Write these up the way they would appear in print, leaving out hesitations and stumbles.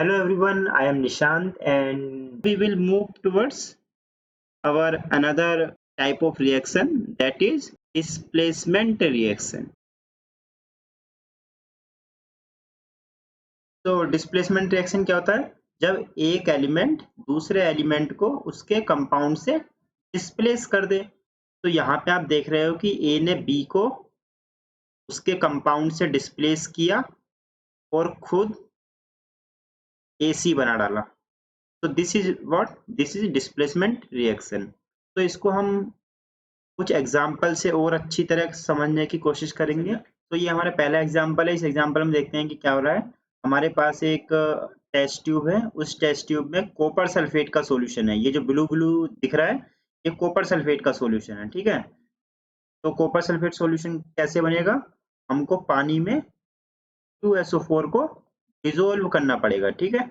Hello everyone, I am Nishant and we will move towards our another type of reaction, that is displacement reaction. तो displacement reaction क्या होता है? जब एक element दूसरे element को उसके कंपाउंड से डिस्प्लेस कर दे। तो यहाँ पे आप देख रहे हो कि ए ने बी को उसके कंपाउंड से डिस्प्लेस किया और खुद AC बना डाला। तो दिस इज डिस्प्लेसमेंट रिएक्शन। तो इसको हम कुछ एग्जाम्पल से और अच्छी तरह समझने की कोशिश करेंगे। तो ये हमारा पहला एग्जाम्पल है। इस एग्जाम्पल में देखते हैं कि क्या हो रहा है। हमारे पास एक टेस्ट ट्यूब है। उस टेस्ट ट्यूब में कॉपर सल्फेट का सॉल्यूशन है। ये जो ब्लू ब्लू दिख रहा है, ये कॉपर सल्फेट का सॉल्यूशन है। ठीक है, तो कॉपर सल्फेट सॉल्यूशन कैसे बनेगा? हमको पानी में CuSO4 को डिसोल्व करना पड़ेगा। ठीक है,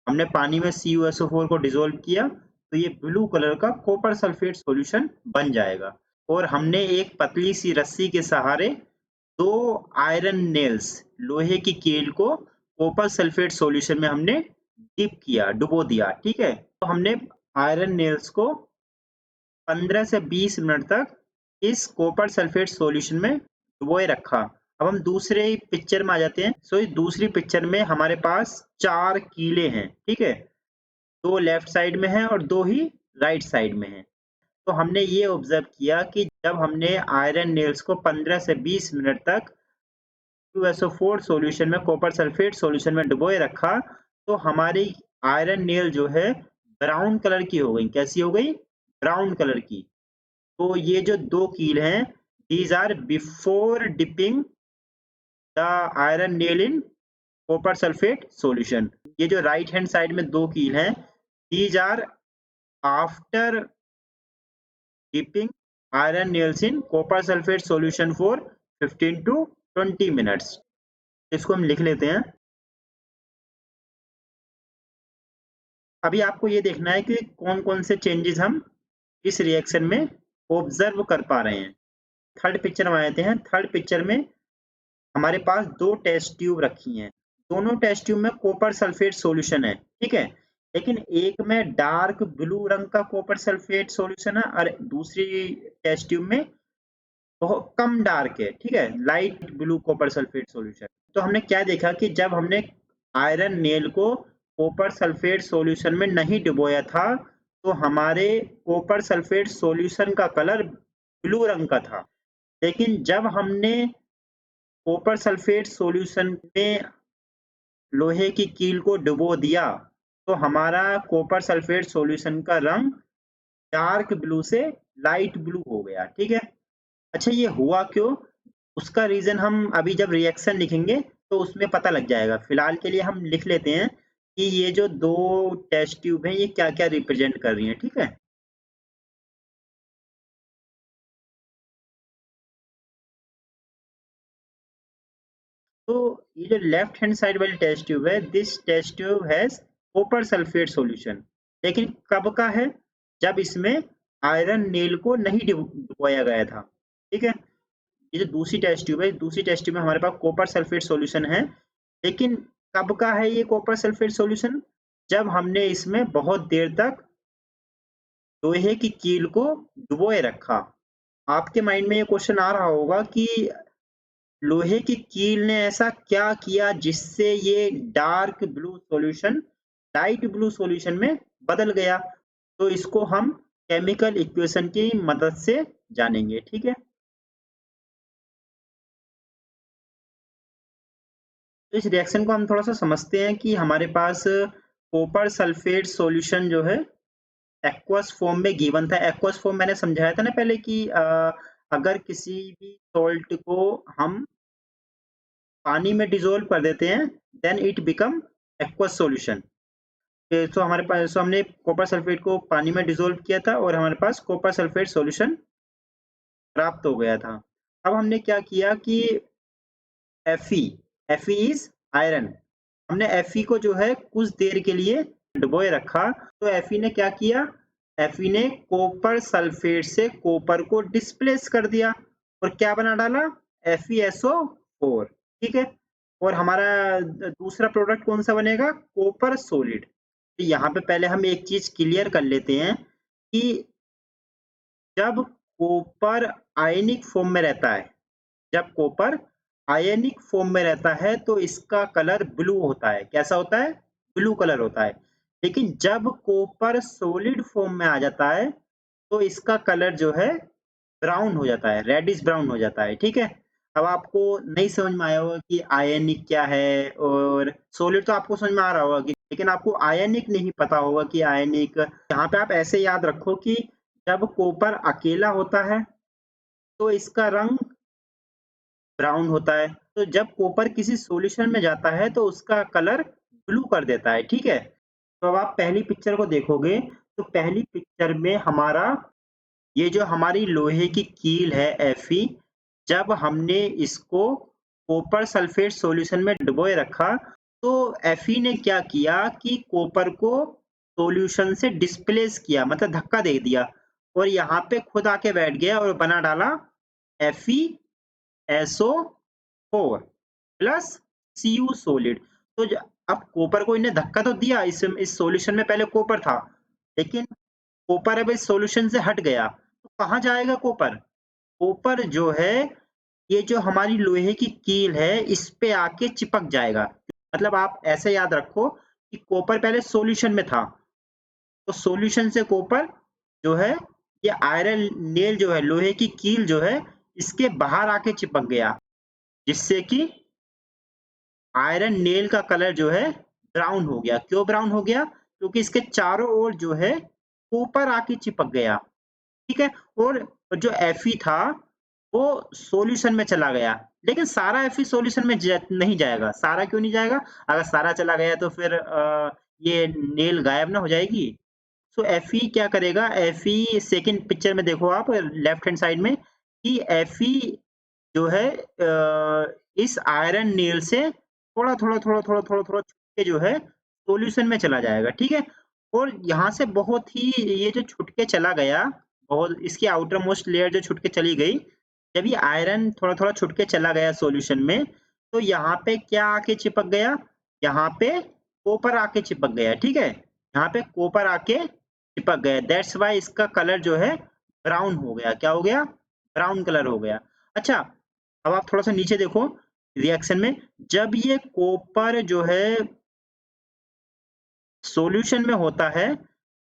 हमने पानी में CuSO4 को डिसोल्व किया तो ये ब्लू कलर का कॉपर सल्फेट सॉल्यूशन बन जाएगा। और हमने एक पतली सी रस्सी के सहारे दो आयरन नेल्स, लोहे की कील को कॉपर सल्फेट सॉल्यूशन में हमने डिप किया, डुबो दिया। ठीक है, तो हमने आयरन नेल्स को 15 से 20 मिनट तक इस कॉपर सल्फेट सॉल्यूशन में डुबोए रखा। अब हम दूसरे पिक्चर में आ जाते हैं। सो इस दूसरी पिक्चर में हमारे पास 4 कीले हैं। ठीक है, 2 लेफ्ट साइड में हैं और 2 ही राइट साइड में हैं। तो हमने ये ऑब्जर्व किया कि जब हमने आयरन नेल्स को 15 से 20 मिनट तक CuSO4 सॉल्यूशन में, कॉपर सल्फेट सॉल्यूशन में डुबोए रखा, तो हमारी आयरन नेल जो है ब्राउन कलर की हो गई। कैसी हो गई? ब्राउन कलर की। तो ये जो 2 कील हैं, these are before dipping the iron nail in copper sulphate solution. ये जो राइट हैंड साइड में 2 कील हैं, these are after dipping iron nails in copper sulphate solution for 15 to 20 minutes. इसको हम लिख लेते हैं। अभी आपको ये देखना है कि कौन-कौन से चेंजेस हम इस रिएक्शन में ऑब्जर्व कर पा रहे हैं। थर्ड पिक्चर में आते हैं। थर्ड पिक्चर में हमारे पास 2 टेस्ट ट्यूब रखी हैं। दोनों टेस्ट ट्यूब में कॉपर सल्फेट सॉल्यूशन है। ठीक है, लेकिन एक में डार्क ब्लू रंग का कॉपर सल्फेट सॉल्यूशन है और दूसरी टेस्ट ट्यूब में बहुत कम डार्क है। ठीक है, light blue copper sulphate solution. तो हमने क्या देखा कि जब हमने आयरन नेल को कॉपर सल्फेट सॉल्यूशन में नहीं डुबोया था, तो हमारे कॉपर सल्फेट सॉल्यूशन का कलर ब्लू रंग का था। लेकिन जब हमने कॉपर सल्फेट सॉल्यूशन में लोहे की कील को डुबो दिया, तो हमारा कॉपर सल्फेट सॉल्यूशन का रंग डार्क ब्लू से लाइट ब्लू हो गया। ठीक है, अच्छा ये हुआ क्यों? उसका रीज़न हम अभी जब रिएक्शन लिखेंगे तो उसमें पता लग जाएगा। फिलहाल के लिए हम लिख लेते हैं कि ये जो 2 टेस्ट ट्यूब हैं, ये क्या-क्या रिप्रेजेंट कर रही हैं। ठीक है? तो ये जो लेफ्ट हैंड साइड वाली टेस्ट ट्यूब है, this test tube has copper sulphate solution. लेकिन कब का है? जब इसमें आयरन नेल को नहीं डुबोया गया था। ठीक है? ये जो दूसरी टेस्ट ट्यूब है, दूसरी टेस्ट ट्यूब में हमारे पास कॉपर सल्फेट सॉल्यूशन है। लेकिन कब का है ये कॉपर सल्फेट सॉल्यूशन? जब हमने इसमें बहुत देर तक लोहे की कील को डुबोए रखा। आपके माइंड में ये क्वेश्चन आ रहा होगा कि लोहे की कील ने ऐसा क्या किया जिससे ये dark blue solution light blue solution में बदल गया? तो इसको हम केमिकल इक्वेशन की मदद से जानेंगे। ठीक है, तो इस रिएक्शन को हम थोड़ा सा समझते हैं कि हमारे पास कॉपर सल्फेट सॉल्यूशन जो है एक्वस फॉर्म में गिवन था। एक्वस फॉर्म मैंने समझाया था ना पहले कि अगर किसी भी सॉल्ट को हम पानी में डिसॉल्व कर देते हैं, then it become aqueous solution. So हमारे पास, सो हमने कॉपर सल्फेट को पानी में डिसॉल्व किया था और हमारे पास कॉपर सल्फेट सॉल्यूशन प्राप्त हो गया था। अब हमने क्या किया कि Fe इज आयरन। हमने Fe को जो है कुछ देर के लिए डुबोए रखा। तो Fe ने क्या किया? Fe ने कॉपर सल्फेट से कॉपर को डिस्प्लेस कर दिया और क्या बना डाला? FeSO4। ठीक है, और हमारा दूसरा प्रोडक्ट कौन सा बनेगा, कॉपर सॉलिड। तो यहाँ पे पहले हम एक चीज क्लियर कर लेते हैं कि जब कॉपर आयनिक फॉर्म में रहता है, जब कॉपर आयनिक फॉर्म में रहता है तो इसका कलर ब्लू होता है। कैसा होता है, ब्लू कलर होता है। लेकिन जब कॉपर सॉलिड फॉर्म में आ जाता है तो इसका कलर जो है ब्राउन हो जाता है, रेडिश ब्राउन हो जाता है। ठीक है, अब आपको नहीं समझ में आया होगा कि आयनिक क्या है, और सॉलिड तो आपको समझ में आ रहा होगा कि, लेकिन आपको आयनिक नहीं पता होगा कि आयनिक। यहाँ पे आप ऐसे याद रखो कि जब कॉपर अकेला होता है तो इसका रंग ब्राउन होता है, तो जब कॉपर किसी सॉल्यूशन में जाता है तो उसका कलर ब्लू कर देता है। ठीक है, तो अब आप पहली पिक्चर को देखोगे तो पहली पिक्चर में हमारा ये जो हमारी लोहे की कील है Fe, जब हमने इसको कॉपर सल्फेट सॉल्यूशन में डुबोए रखा तो Fe ने क्या किया कि कॉपर को सॉल्यूशन से डिस्प्लेस किया, मतलब धक्का दे दिया, और यहाँ पे खुद आके बैठ गया और बना डाला FeSO4 प्लस Cu सॉलिड। तो अब कॉपर को इन्हें धक्का तो दिया, इस सॉल्यूशन में पहले कॉपर था, लेकिन कॉपर अब इस सॉल्यूशन से हट गया, तो कहाँ जाएगा कॉपर? कॉपर जो है ये जो हमारी लोहे की कील है इस पे आके चिपक जाएगा। मतलब आप ऐसे याद रखो कि कॉपर पहले सॉल्यूशन में था, तो सॉल्यूशन से कॉपर जो है ये आयरन नेल जो है, लोहे की कील जो है, इसके बाहर आके चिपक गया, जिससे कि आयरन नेल का कलर जो है ब्राउन हो गया। क्यों ब्राउन हो गया? क्योंकि इसके चारों ओर जो है कॉपर आके चिपक गया। ठीक है, और जो Fe था वो सॉल्यूशन में चला गया, लेकिन सारा Fe सॉल्यूशन में नहीं जाएगा। सारा क्यों नहीं जाएगा? अगर सारा चला गया तो फिर ये नेल गायब ना हो जाएगी। सो Fe क्या करेगा, Fe सेकंड पिक्चर में देखो आप लेफ्ट हैंड साइड में कि Fe जो है इस आयरन नेल से थोड़ा छूट के जो है सॉल्यूशन में चला जाएगा। ठीक है, और यहाँ से बहुत ही ये जो छूट के चला गया, बहुत इसकी आउटर मोस्ट लेयर जो छूट के चली गई, जब ये आयरन थोड़ा छूट के चला गया सॉल्यूशन में, तो यहाँ पे क्या आके चिपक गया, यहाँ पे कॉपर आके चिपक गया। ठीक है, यहाँ पे कॉपर आके चिपक गया, दैट्स वाई इसका कलर जो है ब्राउन हो गया। क्या हो गया? ब्राउन कलर हो गया। अच्छा, अब आप थोड़ा सा नीचे देखो रिएक्शन में, जब ये कॉपर जो है सॉल्यूशन में होता है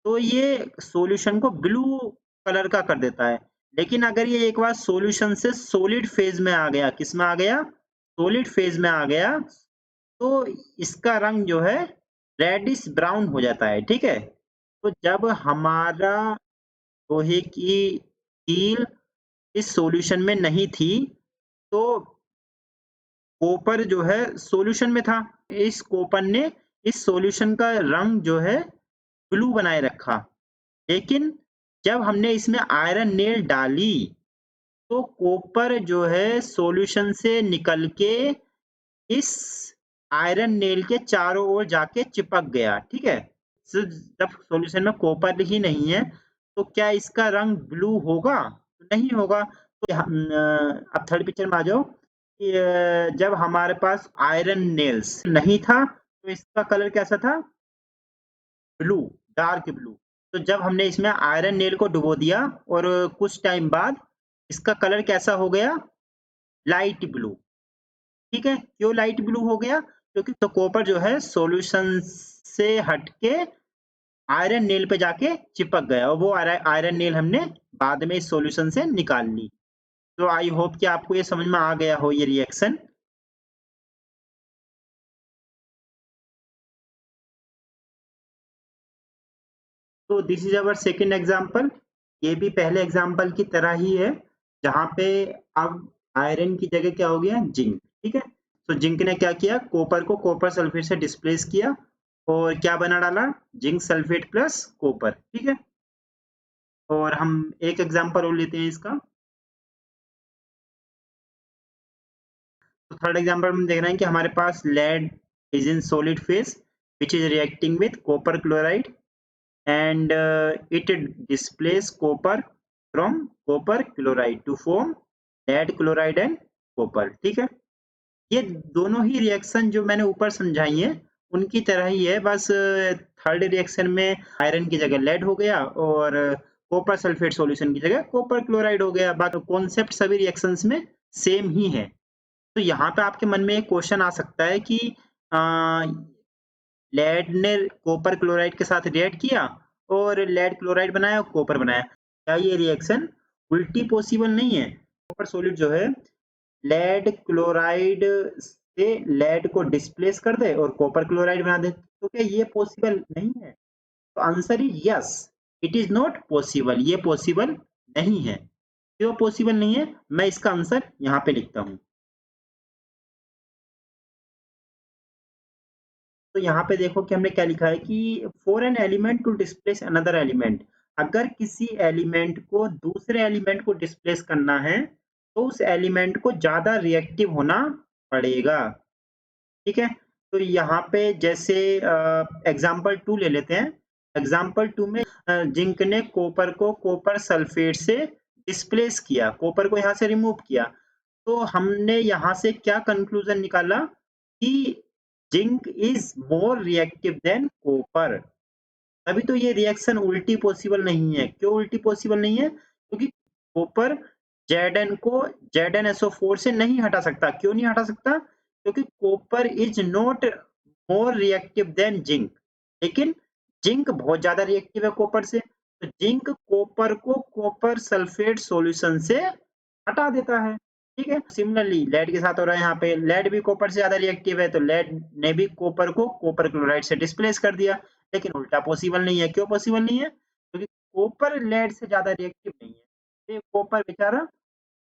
तो ये सॉल्यूशन को ब्लू कलर का कर देता है, लेकिन अगर ये एक बार सॉल्यूशन से सॉलिड फेज में आ गया, किस में आ गया, सॉलिड फेज में आ गया, तो इसका रंग जो है रेडिश ब्राउन हो जाता है। ठीक है, तो जब हमारा लोहे की कील इस सॉल्यूशन में नहीं थी तो कॉपर जो है सॉल्यूशन में था, इस कॉपर ने इस सॉल्यूशन का रंग जो है ब्लू बनाए रखा, लेकिन जब हमने इसमें आयरन नेल डाली तो कॉपर जो है सॉल्यूशन से निकल के इस आयरन नेल के चारों ओर जाके चिपक गया। ठीक है, जब सॉल्यूशन में कॉपर ही नहीं है तो क्या इसका रंग ब्लू होगा? नहीं होगा। तो अब थर्ड पिक्चर में आ जाओ कि जब हमारे पास आयरन नेल्स नहीं था तो इसका कलर कैसा था? Blue, dark blue. तो जब हमने इसमें आयरन नेल को डुबो दिया और कुछ टाइम बाद इसका कलर कैसा हो गया? Light blue. ठीक है, क्यों लाइट ब्लू हो गया? क्योंकि तो कॉपर जो है सॉल्यूशन से हटके आयरन नेल पे जाके चिपक गया, और वो आयरन नेल हमने बाद में इस सॉल्यूशन से निकाल ली। तो आई होप कि आपको ये समझ में आ गया हो ये रिएक्शन। तो this is our second example. ये भी पहले एग्जांपल की तरह ही है, जहाँ पे अब आयरन की जगह क्या हो गया, जिंक। ठीक है, तो जिंक ने क्या किया, कॉपर को कॉपर सल्फेट से डिस्प्लेस किया और क्या बना डाला, जिंक सल्फेट प्लस कॉपर। ठीक है, और हम एक एग्जांपल और लेते हैं इसका। तो थर्ड एग्जांपल में देख रहे हैं कि हमारे पास lead is in solid phase which is reacting with copper chloride and it displays copper from copper chloride to form lead chloride and copper। ठीक है, ये दोनों ही रिएक्शन जो मैंने ऊपर समझाई है उनकी तरह ही है, बस थर्ड रिएक्शन में आयरन की जगह लेड हो गया और कॉपर सल्फेट सॉल्यूशन की जगह कॉपर क्लोराइड हो गया। बाकी कॉन्सेप्ट सभी रिएक्शंस में सेम ही है। तो यहाँ पे आपके मन में एक क्वेश्चन आ सकता है कि लेड ने कॉपर क्लोराइड के साथ रिएक्ट किया और लेड क्लोराइड बनाया और कॉपर बनाया। क्या ये रिएक्शन उल्टी पॉसिबल नहीं है? कॉपर सॉल्यूट जो है लेड क्लोराइड से लेड को डिस्प्लेस कर दे और कॉपर क्लोराइड बना दे, तो क्या ये पॉसिबल नहीं है? तो answer is yes, it is not possible. ये पॉसिबल नहीं है। क्यों पॉसिबल नहीं है, मैं इसका आंसर यहाँ पे लिखता हूँ। तो यहाँ पे देखो कि हमने क्या लिखा है कि for an element to displace another element, अगर किसी एलिमेंट को दूसरे एलिमेंट को डिस्प्लेस करना है तो उस एलिमेंट को ज्यादा रिएक्टिव होना पड़ेगा। ठीक है, तो यहाँ पे जैसे एग्जाम्पल 2 ले लेते हैं। एग्जाम्पल 2 में जिंक ने कॉपर को कॉपर सल्फेट से डिस्प्लेस किया, कॉपर को यहाँ से रिमूव किया। तो हमने यहाँ से क्या कंक्लूजन निकाला कि zinc is more reactive than copper. तभी तो ये रिएक्शन उल्टी पॉसिबल नहीं है। क्यों उल्टी पॉसिबल नहीं है? क्योंकि कॉपर Zn को ZnSO4 से नहीं हटा सकता। क्यों नहीं हटा सकता? क्योंकि copper is not more reactive than zinc. लेकिन जिंक बहुत ज्यादा रिएक्टिव है कॉपर से, तो जिंक कॉपर को कॉपर सल्फेट सॉल्यूशन से हटा देता है। ठीक है, सिमिलरली लेड के साथ हो रहा है। यहाँ पे लेड भी कॉपर से ज्यादा रिएक्टिव है, तो लेड ने भी कॉपर को कॉपर क्लोराइड से डिस्प्लेस कर दिया। लेकिन उल्टा पॉसिबल नहीं है। क्यों पॉसिबल नहीं है? क्योंकि कॉपर लेड से ज्यादा रिएक्टिव नहीं है। ये कॉपर बेचारा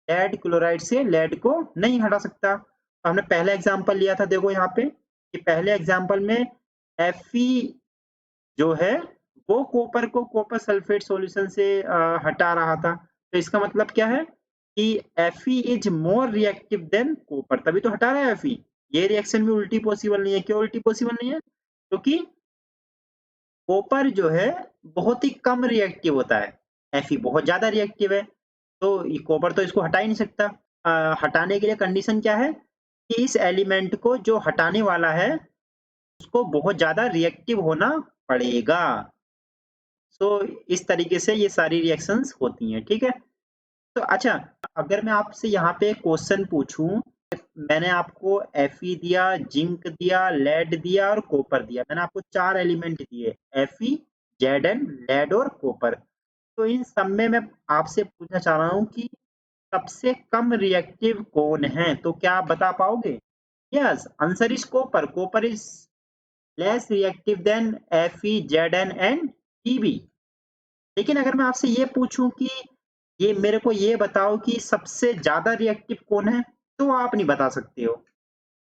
लेड क्लोराइड से लेड को नहीं हटा सकता। तो हमने पहला एग्जांपल लिया था, देखो यहाँ पे कि पहले एग्जांपल में Fe जो है वो कॉपर को कॉपर सल्फेट सॉल्यूशन से हटा रहा था। तो इसका मतलब क्या है कि Fe is more reactive than copper, तभी तो हटा रहा है Fe। ये रिएक्शन भी उल्टी पॉसिबल नहीं है। क्यों उल्टी पॉसिबल नहीं है? क्योंकि कॉपर जो है बहुत ही कम रिएक्टिव होता है, Fe बहुत ज्यादा रिएक्टिव है। तो ये कॉपर तो इसको हटा ही नहीं सकता। हटाने के लिए कंडीशन क्या है कि इस एलिमेंट को जो हटाने वाला है उसको बहुत ज्यादा रिएक्टिव होना पड़ेगा। तो इस तरीके से ये सारी रिएक्शंस होती हैं। ठीक है, तो अच्छा, अगर मैं आपसे यहाँ पे क्वेश्चन पूछूं, मैंने आपको Fe दिया, जिंक दिया, लेड दिया और कॉपर दिया। मैंने आपको 4 एलिमेंट दिए, Fe, Zn, लेड और कॉपर। तो इन सब में मैं आपसे पूछना चाह रहा हूँ कि सबसे कम रिएक्टिव कौन है? तो क्या आप बता पाओगे? Yes, answer is copper. Copper is less reactive than Fe, Zn and Tb। लेकिन अगर मैं आपसे ये पूछूं कि ये मेरे को ये बताओ कि सबसे ज्यादा रिएक्टिव कौन है, तो आप नहीं बता सकते हो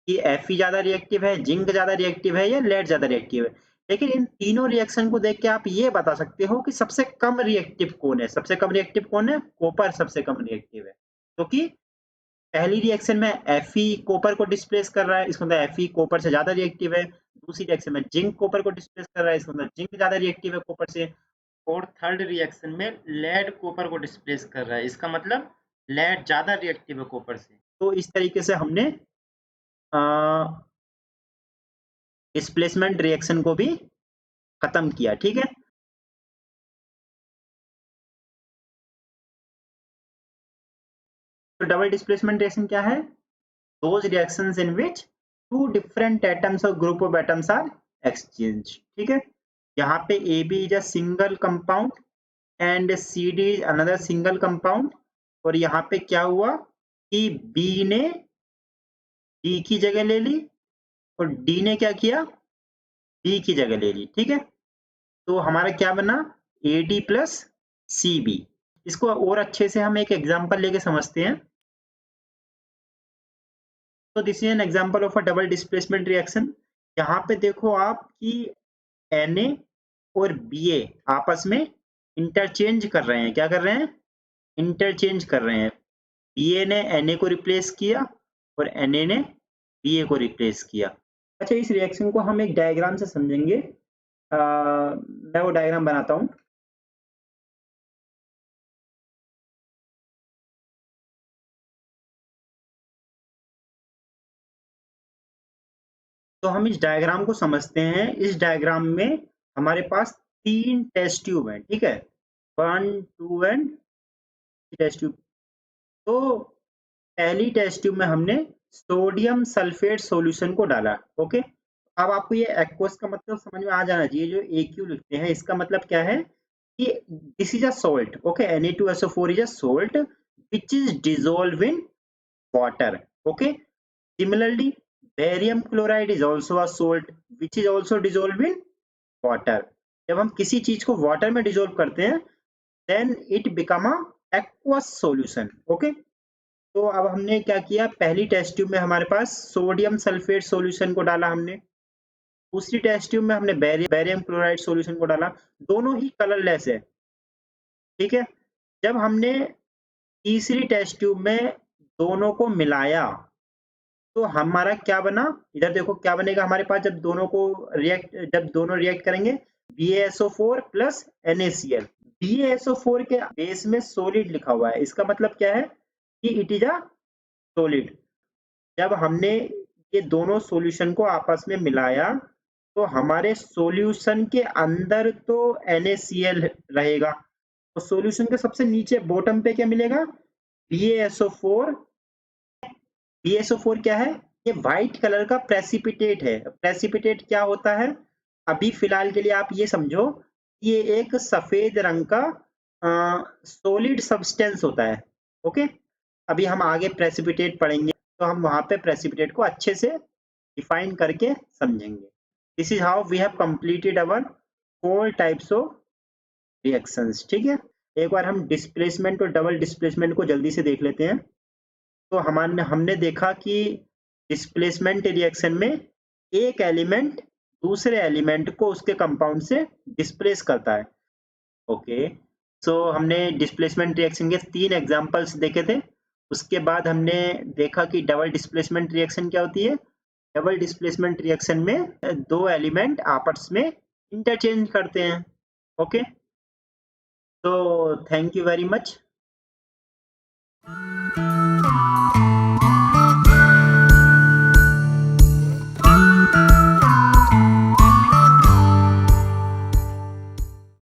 कि Fe ज्यादा रिएक्टिव है, जिंक ज्यादा रिएक्टिव है या लेड ज्यादा रिएक्टिव है। लेकिन इन तीनों रिएक्शन को देख के आप ये बता सकते हो कि सबसे कम रिएक्टिव कौन है। सबसे कम रिएक्टिव कौन है? कॉपर सबसे कम रिएक्टिव है, क्योंकि पहली रिएक्शन में Fe कॉपर को डिस्प्लेस कर रहा है, इसका मतलब Fe कॉपर से ज्यादा रिएक्टिव है। दूसरी रिएक्शन में जिंक कॉपर को डिस्प्लेस कर रहा है, इसका मतलब जिंक ज्यादा रिएक्टिव है कॉपर से। और थर्ड रिएक्शन में लेड कॉपर को डिस्प्लेस कर रहा है, इसका मतलब लेड ज्यादा रिएक्टिव है कॉपर से। तो इस तरीके से हमने डिस्प्लेसमेंट रिएक्शन को भी खत्म किया। ठीक है, तो डबल डिस्प्लेसमेंट रिएक्शन क्या है? those reactions in which two different atoms or group of atoms are exchanged। ठीक है, यहाँ पे AB is a single compound and CD is another single compound। और यहाँ पे क्या हुआ कि B ने D की जगह ले ली और D ने क्या किया? B की जगह ले ली। ठीक है, तो हमारा क्या बना? AD plus CB। इसको और अच्छे से हम एक एग्जांपल लेके समझते हैं। तो this is an example of a double displacement reaction. यहाँ पे देखो आप कि Na और Ba आपस में इंटरचेंज कर रहे हैं। क्या कर रहे हैं? इंटरचेंज कर रहे हैं। Ba ने Na को रिप्लेस किया और Na ने Ba को रिप्लेस किया। अच्छा, इस रिएक्शन को हम एक डायग्राम से समझेंगे। मैं वो डायग्राम बनाता हूँ। तो हम इस डायग्राम को समझते हैं। इस डायग्राम में हमारे पास 3 टेस्ट ट्यूब हैं, ठीक है? 1, 2 एंड टेस्ट ट्यूब। तो पहली टेस्ट ट्यूब में हमने सोडियम सल्फेट सॉल्यूशन को डाला, ओके? अब आपको ये एक्वस का मतलब समझ में आ जाना चाहिए। जो AQ लिखते हैं इसका मतलब क्या है कि this is a salt, okay? Na2SO4 is a salt which is dissolve in water, okay? Similarly, barium chloride is also a salt which is also dissolved in water. जब हम किसी चीज को वाटर में डिसॉल्व करते हैं then it become a aqueous solution, okay? तो अब हमने क्या किया, पहली टेस्ट ट्यूब में हमारे पास सोडियम सल्फेट सॉल्यूशन को डाला हमने। दूसरी टेस्ट ट्यूब में हमने बेरियम क्लोराइड सॉल्यूशन को डाला। दोनों ही कलरलेस है, ठीक है? जब हमने तीसरी टेस्ट ट्यूब में दोनों को मिलाया तो हमारा क्या बना, इधर देखो क्या बनेगा हमारे पास जब दोनों रिएक्ट करेंगे। BaSO4 plus NaCl। BaSO4 के बेस में सॉलिड लिखा हुआ है, इसका मतलब क्या है कि इट इज अ सॉलिड। जब हमने ये दोनों सॉल्यूशन को आपस में मिलाया तो हमारे सॉल्यूशन के अंदर तो NaCl रहेगा, तो सॉल्यूशन के सबसे नीचे बॉटम पे क्या मिलेगा, BaSO4। BaSO4 क्या है, ये व्हाइट कलर का प्रेसिपिटेट है। प्रेसिपिटेट क्या होता है, अभी फिलहाल के लिए आप ये समझो ये एक सफेद रंग का सॉलिड सब्सटेंस होता है, ओके? अभी हम आगे प्रेसिपिटेट पढ़ेंगे तो हम वहां पे प्रेसिपिटेट को अच्छे से डिफाइन करके समझेंगे। This is how we have completed our 4 types of reactions, ठीक है? एक बार हम डिस्प्लेसमेंट और डबल डिस्प्लेसमेंट को जल्दी से देख लेते हैं। तो हमने देखा कि डिस्प्लेसमेंट रिएक्शन में एक एलिमेंट दूसरे एलिमेंट को उसके कंपाउंड से डिस्प्लेस करता है, ओके? सो हमने डिस्प्लेसमेंट रिएक्शन के 3 एग्जांपल्स देखे थे। उसके बाद हमने देखा कि डबल डिस्प्लेसमेंट रिएक्शन क्या होती है। डबल डिस्प्लेसमेंट रिएक्शन में 2 एलिमेंट आपस में इंटरचेंज करते हैं, ओके? तो थैंक यू वेरी मच।